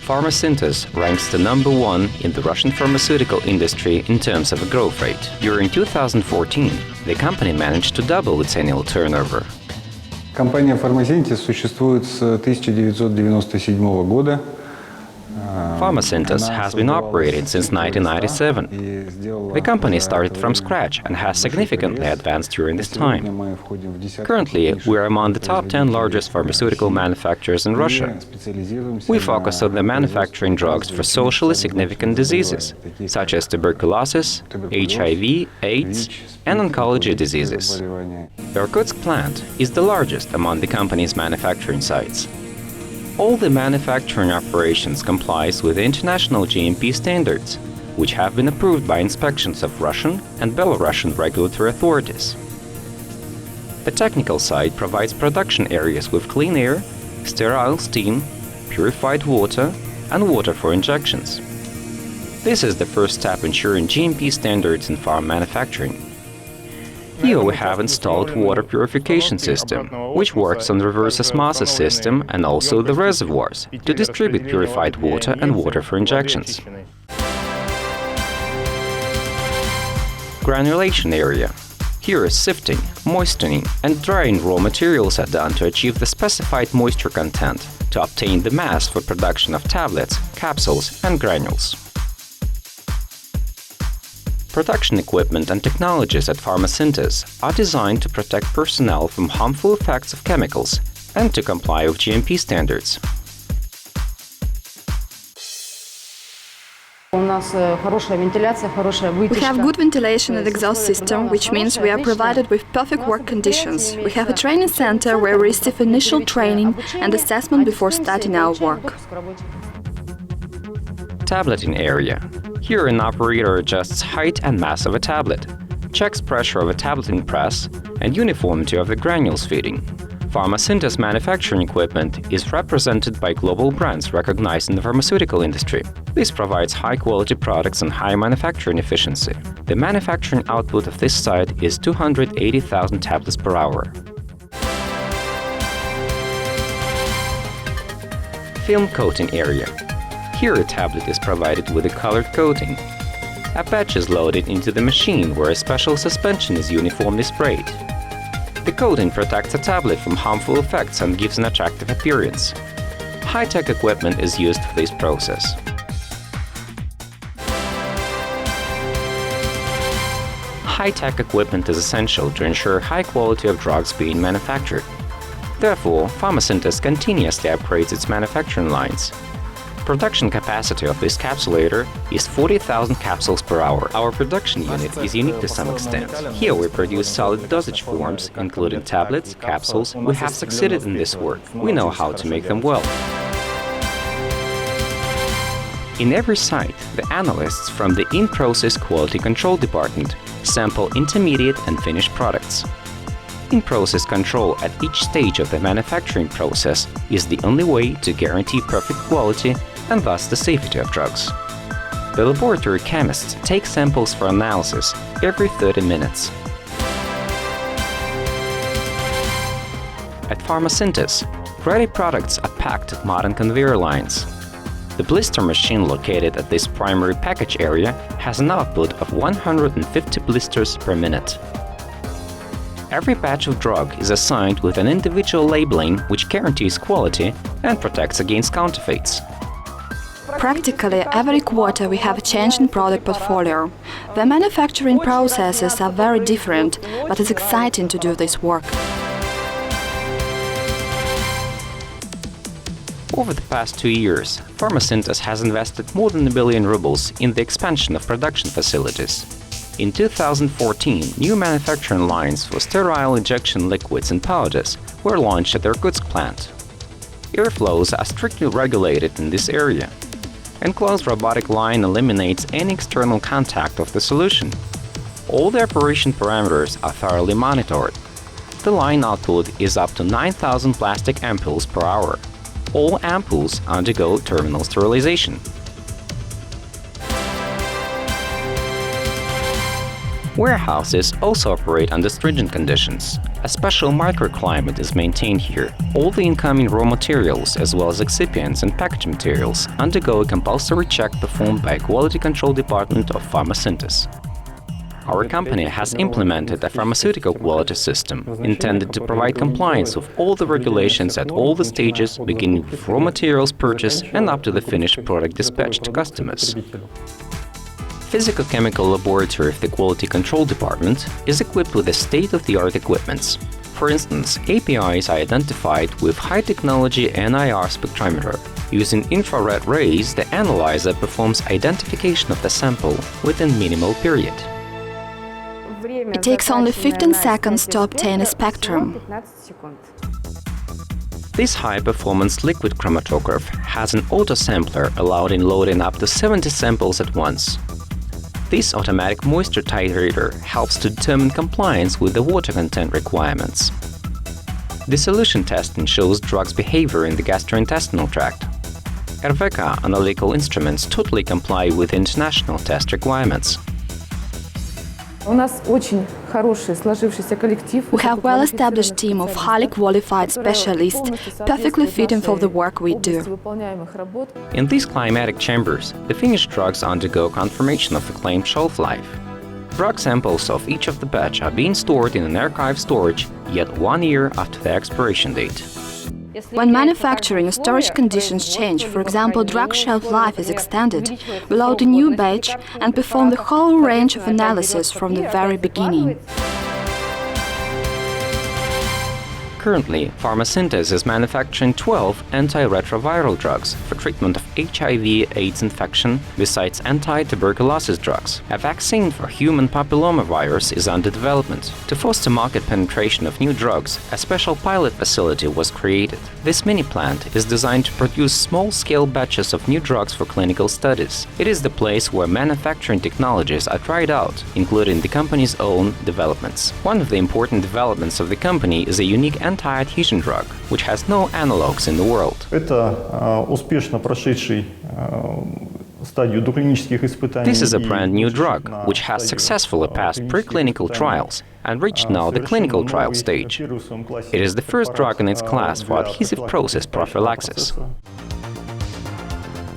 Farmasintez ranks the #1 in the Russian pharmaceutical industry in terms of a growth rate. During 2014, the company managed to double its annual turnover. Компания «Фармасинтез» существует с 1997 года. Farmasintez has been operating since 1997. The company started from scratch and has significantly advanced during this time. Currently, we are among the top 10 largest pharmaceutical manufacturers in Russia. We focus on the manufacturing drugs for socially significant diseases, such as tuberculosis, HIV, AIDS, and oncology diseases. The Irkutsk plant is the largest among the company's manufacturing sites. All the manufacturing operations complies with international GMP standards, which have been approved by inspections of Russian and Belarusian regulatory authorities. The technical side provides production areas with clean air, sterile steam, purified water, and water for injections. This is the first step ensuring GMP standards in farm manufacturing. Here we have installed water purification system, which works on the reverse osmosis system and also the reservoirs to distribute purified water and water for injections. Granulation area. Here sifting, moistening and drying raw materials are done to achieve the specified moisture content to obtain the mass for production of tablets, capsules and granules. Production equipment and technologies at Farmasintez are designed to protect personnel from harmful effects of chemicals and to comply with GMP standards. We have good ventilation and exhaust system, which means we are provided with perfect work conditions. We have a training center where we receive initial training and assessment before starting our work. Tableting area. Here an operator adjusts height and mass of a tablet, checks pressure of a tableting press and uniformity of the granules feeding. Farmasintez manufacturing equipment is represented by global brands recognized in the pharmaceutical industry. This provides high-quality products and high manufacturing efficiency. The manufacturing output of this site is 280,000 tablets per hour. Film coating area. Here a tablet is provided with a colored coating. A patch is loaded into the machine where a special suspension is uniformly sprayed. The coating protects a tablet from harmful effects and gives an attractive appearance. High-tech equipment is used for this process. High-tech equipment is essential to ensure high quality of drugs being manufactured. Therefore, Farmasintez continuously upgrades its manufacturing lines. Production capacity of this capsulator is 40,000 capsules per hour. Our production unit is unique to some extent. Here we produce solid dosage forms, including tablets, capsules. We have succeeded in this work. We know how to make them well. In every site, the analysts from the in-process quality control department sample intermediate and finished products. In-process control at each stage of the manufacturing process is the only way to guarantee perfect quality and thus the safety of drugs. The laboratory chemists take samples for analysis every 30 minutes. At Farmasintez, ready products are packed at modern conveyor lines. The blister machine located at this primary package area has an output of 150 blisters per minute. Every batch of drug is assigned with an individual labeling which guarantees quality and protects against counterfeits. Practically every quarter we have a change in product portfolio. The manufacturing processes are very different, but it's exciting to do this work. Over the past 2 years, Farmasintez has invested more than 1 billion rubles in the expansion of production facilities. In 2014, new manufacturing lines for sterile injection liquids and powders were launched at the Irkutsk plant. Airflows are strictly regulated in this area. Enclosed robotic line eliminates any external contact of the solution. All the operation parameters are thoroughly monitored. The line output is up to 9,000 plastic ampoules per hour. All ampoules undergo terminal sterilization. Warehouses also operate under stringent conditions. A special microclimate is maintained here. All the incoming raw materials, as well as excipients and packaging materials, undergo a compulsory check performed by a quality control department of Farmasинтез. Our company has implemented a pharmaceutical quality system intended to provide compliance with all the regulations at all the stages, beginning with raw materials purchase and up to the finished product dispatch to customers. Physico-chemical laboratory of the Quality Control Department is equipped with state-of-the-art equipment. For instance, APIs are identified with high-technology NIR spectrometer. Using infrared rays, the analyzer performs identification of the sample within minimal period. It takes only 15 seconds to obtain a spectrum. This high-performance liquid chromatograph has an auto-sampler allowing loading up to 70 samples at once. This automatic moisture titrator helps to determine compliance with the water content requirements. The solution testing shows drugs' behavior in the gastrointestinal tract. RVK analytical instruments totally comply with international test requirements. We have a well-established team of highly qualified specialists, perfectly fitting for the work we do. In these climatic chambers, the finished drugs undergo confirmation of the claimed shelf life. Drug samples of each of the batch are being stored in an archive storage yet 1 year after the expiration date. When manufacturing and storage conditions change, for example, drug shelf life is extended, we load a new batch and perform the whole range of analysis from the very beginning. Currently, Farmsинтез is manufacturing 12 antiretroviral drugs for treatment of HIV/AIDS infection, besides anti-tuberculosis drugs. A vaccine for human papillomavirus is under development. To foster market penetration of new drugs, a special pilot facility was created. This mini-plant is designed to produce small-scale batches of new drugs for clinical studies. It is the place where manufacturing technologies are tried out, including the company's own developments. One of the important developments of the company is a unique anti-adhesion drug, which has no analogues in the world. This is a brand new drug, which has successfully passed preclinical trials and reached now the clinical trial stage. It is the first drug in its class for adhesive process prophylaxis.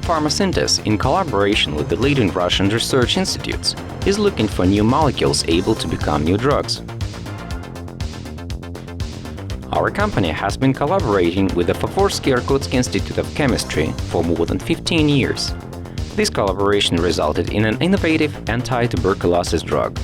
Фармасинтез, in collaboration with the leading Russian research institutes, is looking for new molecules able to become new drugs. Our company has been collaborating with the Favorsky Irkutsk Institute of Chemistry for more than 15 years. This collaboration resulted in an innovative anti-tuberculosis drug.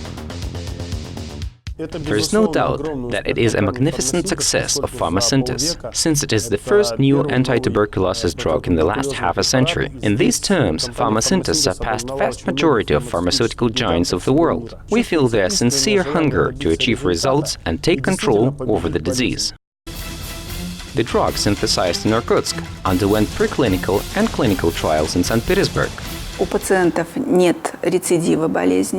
There is no doubt that it is a magnificent success of Farmsинтез, since it is the first new anti-tuberculosis drug in the last half a century. In these terms, Farmsинтез surpassed the vast majority of pharmaceutical giants of the world. We feel their sincere hunger to achieve results and take control over the disease. The drug, synthesized in Irkutsk, underwent preclinical and clinical trials in St. Petersburg. There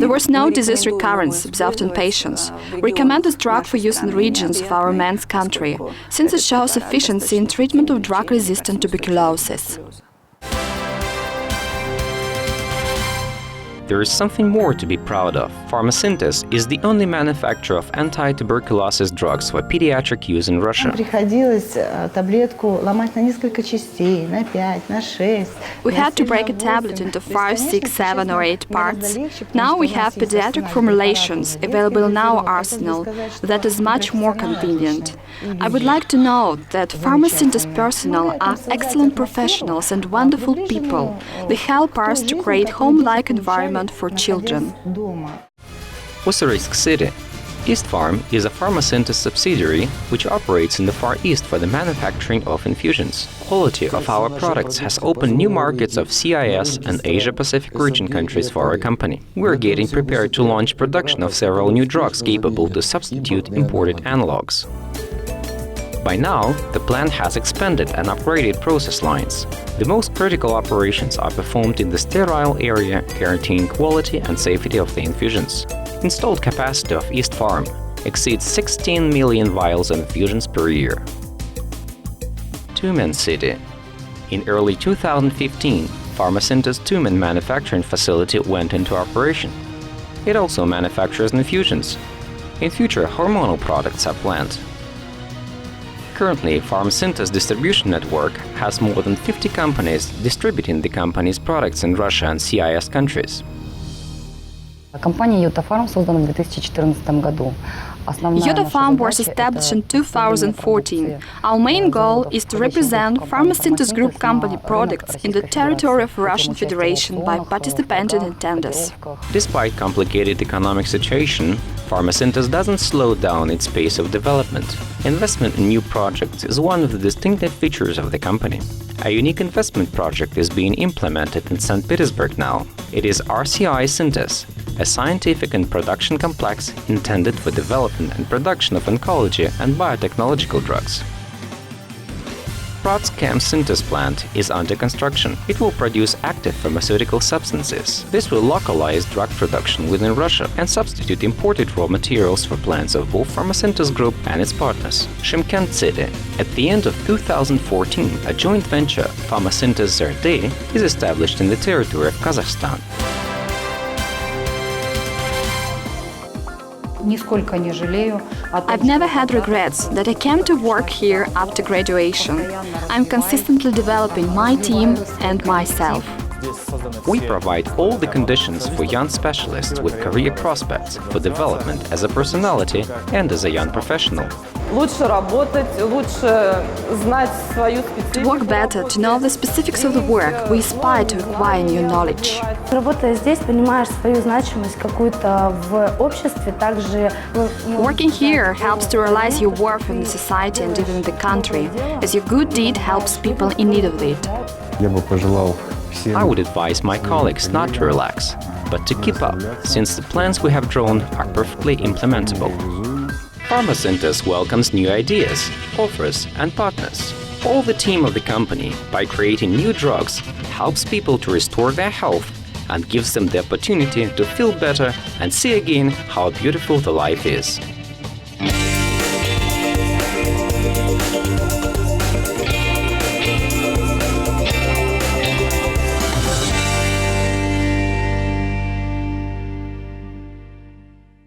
was no disease recurrence observed in patients. We recommend this drug for use in regions of our immense country, since it shows efficiency in treatment of drug-resistant tuberculosis. There is something more to be proud of. Farmsинтез is the only manufacturer of anti-tuberculosis drugs for pediatric use in Russia. We had to break a tablet into 5, 6, 7 or 8 parts. Now we have pediatric formulations available in our arsenal that is much more convenient. I would like to note that Farmsинтез personnel are excellent professionals and wonderful people. They help us to create home-like environment for children. Ussurisk City. East Farm is a Farmsинтез subsidiary which operates in the Far East for the manufacturing of infusions. Quality of our products has opened new markets of CIS and Asia-Pacific region countries for our company. We're getting prepared to launch production of several new drugs capable to substitute imported analogues. By now, the plant has expanded and upgraded process lines. The most critical operations are performed in the sterile area, guaranteeing quality and safety of the infusions. Installed capacity of East Farm exceeds 16 million vials of infusions per year. Tyumen City. In early 2015, Farmsинтез Tyumen manufacturing facility went into operation. It also manufactures infusions. In future, hormonal products are planned. Currently, Farmsинтез distribution network has more than 50 companies distributing the company's products in Russia and CIS countries. Компания «Ютафарм» создана в 2014 году. Ютафарm was established in 2014. Our main goal is to represent Фармасинтез Group company products in the territory of Russian Federation by participating in tenders. Despite complicated economic situation, Фармасинтез doesn't slow down its pace of development. Investment in new projects is one of the distinctive features of the company. A unique investment project is being implemented in St. Petersburg now. It is RCI-Syntez, a scientific and production complex intended for development and production of oncology and biotechnological drugs. Prezentационный plant is under construction. It will produce active pharmaceutical substances. This will localize drug production within Russia and substitute imported raw materials for plants of both Фармасинтез Group and its partners. Shymkent City. At the end of 2014, a joint venture, Фармасинтез RD, is established in the territory of Kazakhstan. I've never had regrets that I came to work here after graduation. I'm consistently developing my team and myself. We provide all the conditions for young specialists with career prospects for development as a personality and as a young professional. To work better, to know the specifics of the work, we aspire to acquire new knowledge. Working here helps to realize your worth in the society and even in the country, as your good deed helps people in need of it. I would advise my colleagues not to relax, but to keep up, since the plans we have drawn are perfectly implementable. Фармасинтез welcomes new ideas, offers, and partners. All the team of the company, by creating new drugs, helps people to restore their health and gives them the opportunity to feel better and see again how beautiful the life is.